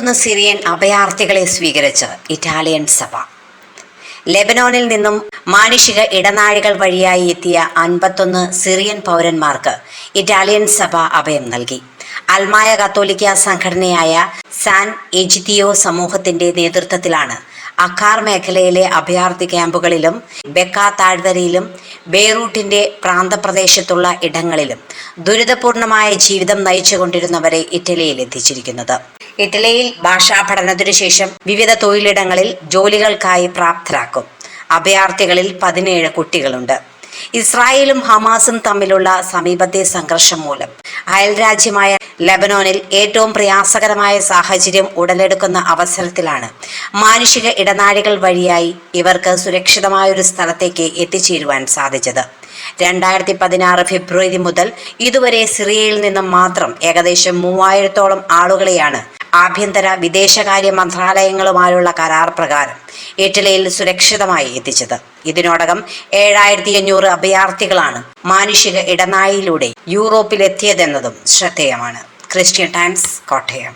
51 Syrian അഭയാർത്ഥികളെ സ്വീകരിച്ച് Italian സഭ. ലെബനോനിൽ നിന്നും മാനുഷിക ഇടനാഴികൾ വഴിയായി എത്തിയ 51 സിറിയൻ പൗരന്മാർക്ക് ഇറ്റാലിയൻ സഭ അഭയം നൽകി. അൽമായ കത്തോലിക്ക സംഘടനയായ സാൻ എജിതിയോ സമൂഹത്തിന്റെ നേതൃത്വത്തിലാണ് അക്കാർ മേഖലയിലെ അഭയാർത്ഥി ക്യാമ്പുകളിലും ബെക്ക താഴ്വരയിലും ബെയ്റൂട്ടിന്റെ പ്രാന്തപ്രദേശത്തുള്ള ഇടങ്ങളിലും ദുരിതപൂർണമായ ജീവിതം നയിച്ചുകൊണ്ടിരുന്നവരെ ഇറ്റലിയിൽ എത്തിച്ചിരിക്കുന്നത്. ഇറ്റലിയിൽ ഭാഷാ പഠനത്തിനു ശേഷം വിവിധ തൊഴിലിടങ്ങളിൽ ജോലികൾക്കായി പ്രാപ്തരാക്കും. അഭയാർത്ഥികളിൽ 17 കുട്ടികളുണ്ട്. ഇസ്രായേലും ഹമാസും തമ്മിലുള്ള സമീപത്തെ സംഘർഷം മൂലം അയൽരാജ്യമായ ലെബനോനിൽ ഏറ്റവും പ്രയാസകരമായ സാഹചര്യം ഉടലെടുക്കുന്ന അവസരത്തിലാണ് മാനുഷിക ഇടനാഴികൾ വഴിയായി ഇവർക്ക് സുരക്ഷിതമായൊരു സ്ഥലത്തേക്ക് എത്തിച്ചേരുവാൻ സാധിച്ചത്. 2016 ഫെബ്രുവരി മുതൽ ഇതുവരെ സിറിയയിൽ നിന്നും മാത്രം ഏകദേശം 3000-ഓളം ആളുകളെയാണ് ആഭ്യന്തര വിദേശകാര്യ മന്ത്രാലയങ്ങളുമായുള്ള കരാർ പ്രകാരം ഇറ്റലിയിൽ സുരക്ഷിതമായി എത്തിച്ചത്. ഇതിനോടകം 7500 അഭയാർത്ഥികളാണ് മാനുഷിക ഇടനാഴിയിലൂടെ യൂറോപ്പിലെത്തിയതെന്നതും ശ്രദ്ധേയമാണ്. Christian times, Kottayam.